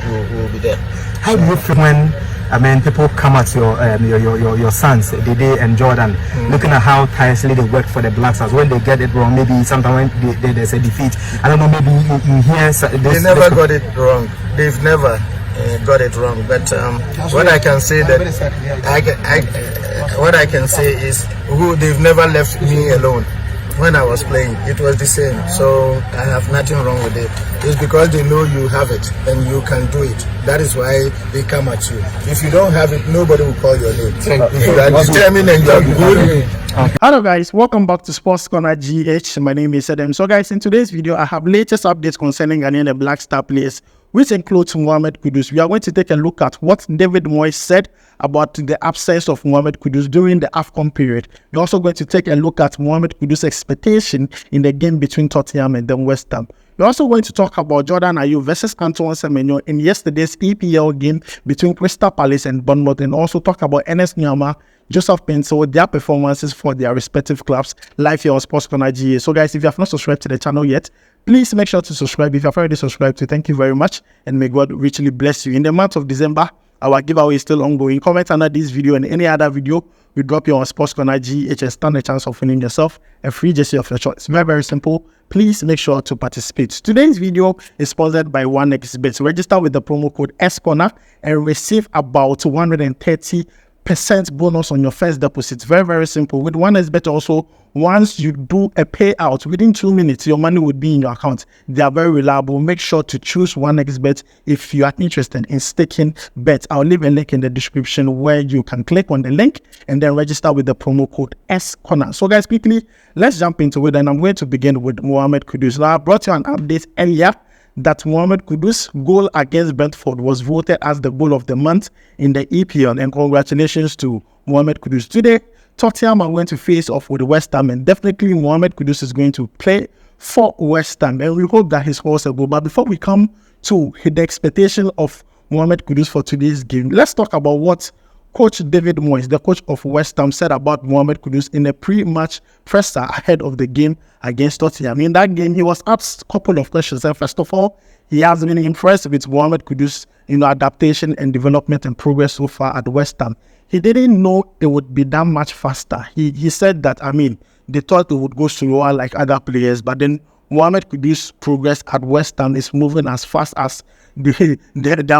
will be there. How do you feel when people come at your sons, Dede and Jordan, looking at how tirelessly they work for the Black Stars? When they get it wrong, maybe sometimes when there's a defeat, I don't know, maybe you hear this. They never got it wrong. They've never got it wrong. But what I can say what I can say is they've never left me alone. When I was playing, it was the same. So I have nothing wrong with it. It's because they know you have it and you can do it. That is why they come at you. If you don't have it, nobody will call your name. If you are determined and you are good. Hello guys, welcome back to Sports Corner GH. My name is Adam. So guys, in today's video, I have latest updates concerning Ghanaian and Black Star players, which includes Mohammed Kudus. We are going to take a look at what David Moyes said about the absence of Mohammed Kudus during the AFCON period. We're also going to take a look at Mohammed Kudus' expectation in the game between Tottenham and then West Ham. We're also going to talk about Jordan Ayew versus Antoine Semenyo in yesterday's EPL game between Crystal Palace and Bournemouth, and also talk about Ernest, Nuamah, Joseph Paintsil, their performances for their respective clubs live here on Sports Corner GA. So guys, if you have not subscribed to the channel yet, please make sure to subscribe. If you have already subscribed, thank you very much, and may God richly bless you. In the month of December, our giveaway is still ongoing. Comment under this video and any other video we drop you on Sports Corner GH and stand a chance of winning yourself a free jersey of your choice. It's very, very simple. Please make sure to participate. Today's video is sponsored by 1xBet. Register with the promo code SCORNER and receive about 230% bonus on your first deposit. Very, very simple. With 1xBet also, once you do a payout within 2 minutes, your money would be in your account. They are very reliable. Make sure to choose 1xBet if you are interested in staking bets. I'll leave a link in the description where you can click on the link and then register with the promo code SCORNER. So guys, quickly, let's jump into it, and I'm going to begin with Mohammed Kudus. Now, I brought you an update earlier that Mohammed Kudus' goal against Brentford was voted as the goal of the month in the EPL, and congratulations to Mohammed Kudus. Today, Tottenham are going to face off with West Ham, and definitely Mohammed Kudus is going to play for West Ham, and we hope that he scores a goal. But before we come to the expectation of Mohammed Kudus for today's game, let's talk about what Coach David Moyes, the coach of West Ham, said about Mohammed Kudus in a pre-match presser ahead of the game against Tottenham. In that game, he was asked a couple of questions. And first of all, he has been impressed with Mohammed Kudus' adaptation and development and progress so far at West Ham. He didn't know it would be that much faster. He said that, they thought it would go slower like other players, but then Mohammed Kudus' progress at West Ham is moving as fast as the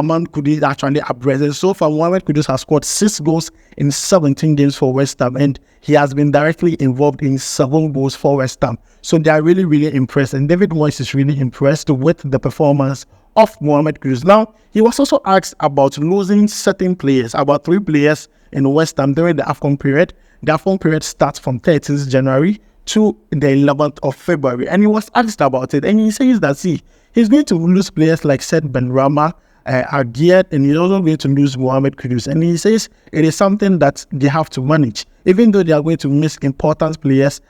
man Kudus actually upgraded. So far, Mohammed Kudus has scored 6 goals in 17 games for West Ham, and he has been directly involved in 7 goals for West Ham. So they are really, really impressed, and David Moyes is really impressed with the performance of Mohammed Kudus. Now, he was also asked about losing certain players, about 3 players in West Ham during the AFCON period. The AFCON period starts from 13th January to the 11th of February, and he was asked about it, and he says that, he's going to lose players like Seth Benrahma, Ayew, and he's also going to lose Mohammed Kudus, and he says it is something that they have to manage. Even though they are going to miss important players,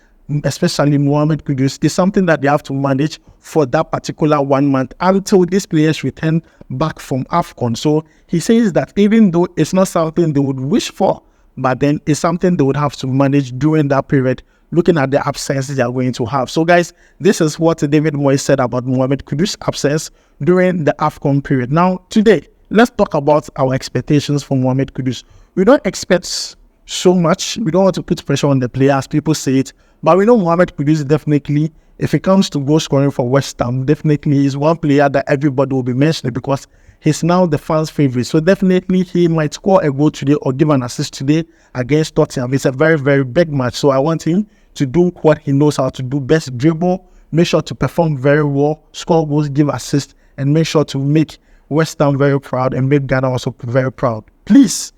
especially Mohammed Kudus, is something that they have to manage for that particular 1 month until these players return back from AFCON. So he says that even though it's not something they would wish for, but then it's something they would have to manage during that period, looking at the absence they are going to have. So guys, this is what David Moyes said about Mohammed Kudus' absence during the AFCON period. Now, today, let's talk about our expectations for Mohammed Kudus. We don't expect so much. We don't want to put pressure on the player, as people say it, but we know Mohammed Kudus definitely, if it comes to goal scoring for West Ham, definitely is one player that everybody will be mentioning because he's now the fans' favorite. So definitely he might score a goal today or give an assist today against Tottenham. It's a very, very big match. So I want him to do what he knows how to do best: dribble, make sure to perform very well, score goals, give assists, and make sure to make West Ham very proud and make Ghana also very proud. Please,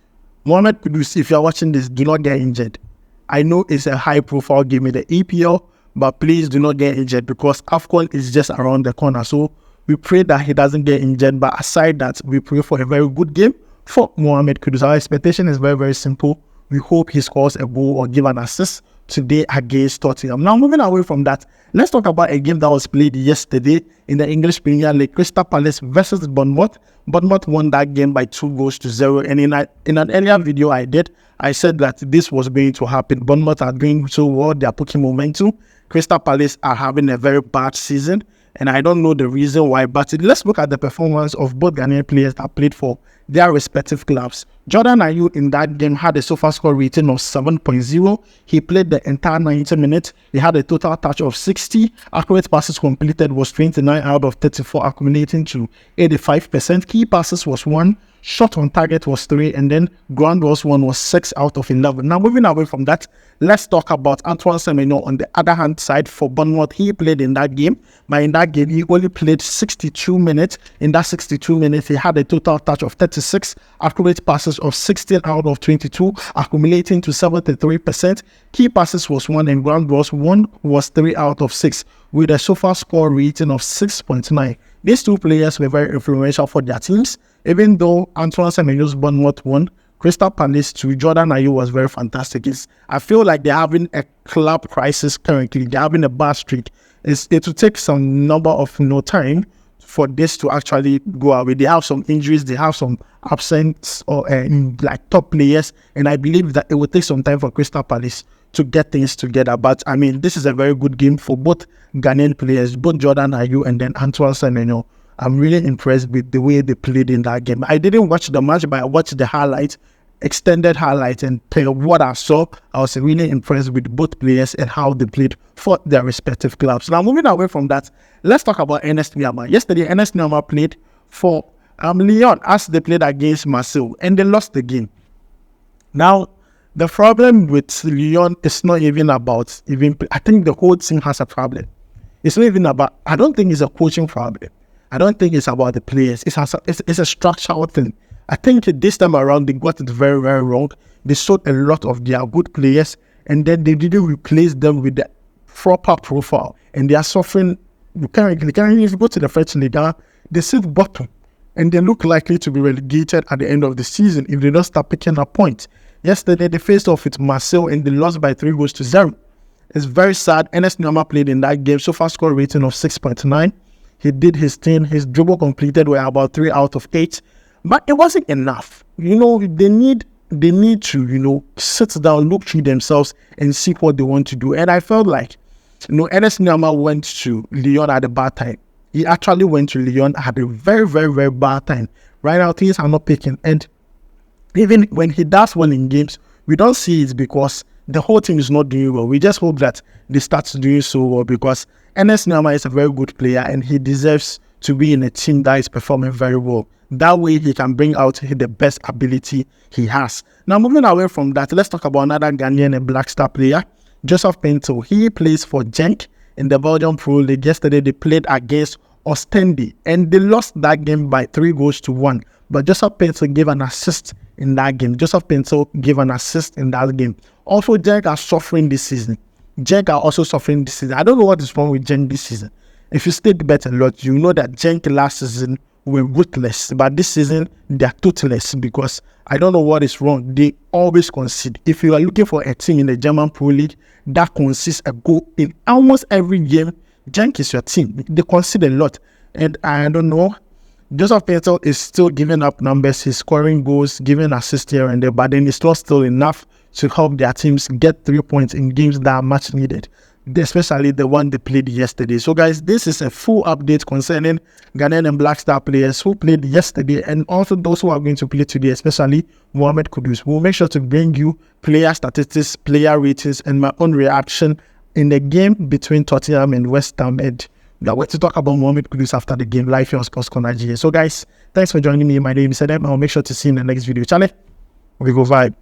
Mohammed Kudus, if you're watching this, do not get injured. I know it's a high-profile game in the EPL, but please do not get injured because AFCON is just around the corner. So we pray that he doesn't get injured, but aside that, we pray for a very good game for Mohammed Kudus. Our expectation is very, very simple. We hope he scores a goal or give an assist today against Tottenham. Now, moving away from that, let's talk about a game that was played yesterday in the English Premier League. Crystal Palace versus Bournemouth. Bournemouth won that game by 2-0. And in an earlier video I said that this was going to happen. Bournemouth are doing so well. They are pushing momentum. Crystal Palace are having a very bad season. and I don't know the reason why. But let's look at the performance of both Ghanaian players that played for their respective clubs. Jordan Ayew in that game had a SOFA score rating of 7.0. He played the entire 90 minutes. He had a total touch of 60. Accurate passes completed was 29 out of 34, accumulating to 85%. Key passes was 1. Shot on target was 3, and then ground balls 1 was 6 out of 11. Now, moving away from that, let's talk about Antoine Semenyo on the other hand side for Bournemouth. He played in that game, but in that game, he only played 62 minutes. In that 62 minutes, he had a total touch of 36, accurate passes of 16 out of 22, accumulating to 73%. Key passes was 1, and ground balls 1 was 3 out of 6, with a SOFA score rating of 6.9. These two players were very influential for their teams. Even though Antoine Semenyo's Bournemouth won, Crystal Palace to Jordan Ayew was very fantastic. I feel like they're having a club crisis currently. They're having a bad streak. It will take some number of time for this to actually go away. They have some injuries. They have some absence or like top players. And I believe that it will take some time for Crystal Palace to get things together. But I mean, this is a very good game for both Ghanaian players, both Jordan Ayew and then Antoine Semenyo. I'm really impressed with the way they played in that game. I didn't watch the match, but I watched the highlights, extended highlights, and what I saw, I was really impressed with both players and how they played for their respective clubs. Now, moving away from that, let's talk about Ernest Nuamah. Yesterday, Ernest Nuamah played for Lyon as they played against Marseille, and they lost the game. Now, the problem with Lyon is not even about I think the whole team has a problem. It's not even about, I don't think it's a coaching problem. I don't think it's about the players. It's a structural thing. I think this time around, they got it very, very wrong. They sold a lot of their good players, and then they didn't replace them with the proper profile. And they are suffering. If you go to the French League, they sit bottom, and they look likely to be relegated at the end of the season if they don't start picking up points. Yesterday, they faced off with Marseille, and they lost by 3-0. It's very sad. Ernest Nuamah played in that game. So far, score rating of 6.9. He did his thing. His dribble completed were about 3 out of 8. But it wasn't enough. They need to, sit down, look through themselves and see what they want to do. And I felt like, Ernest Nuamah went to Lyon at a bad time. He actually went to Lyon at a very, very, very bad time. Right now, things are not picking. And even when he does well in games, we don't see it because the whole team is not doing well. We just hope that they start doing so well because Ernest Nuamah is a very good player and he deserves to be in a team that is performing very well. That way he can bring out the best ability he has. Now moving away from that, let's talk about another Ghanaian and Black Star player, Joseph Paintsil. He plays for Genk in the Belgian Pro League. Yesterday they played against Ostende and they lost that game by 3-1. But Joseph Paintsil gave an assist in that game. Also, Genk are suffering this season. I don't know what is wrong with Genk this season. If you stayed bet a lot, you know that Genk last season were ruthless. But this season, they are toothless because I don't know what is wrong. They always concede. If you are looking for a team in the German Pro League that concedes a goal in almost every game, Genk is your team. They concede a lot. And I don't know. Joseph Paintsil is still giving up numbers. He's scoring goals, giving assists here and there, but then it's not still enough to help their teams get 3 points in games that are much needed, especially the one they played yesterday. So guys, this is a full update concerning Ghanaian and Black Star players who played yesterday and also those who are going to play today, especially Mohammed Kudus. We'll make sure to bring you player statistics, player ratings, and my own reaction in the game between Tottenham and West Ham. And we are going to talk about Mohammed Kudus after the game live here on Sports Corner GA. So guys, thanks for joining me. My name is Adam. I'll make sure to see you in the next video. Charlie, we go vibe.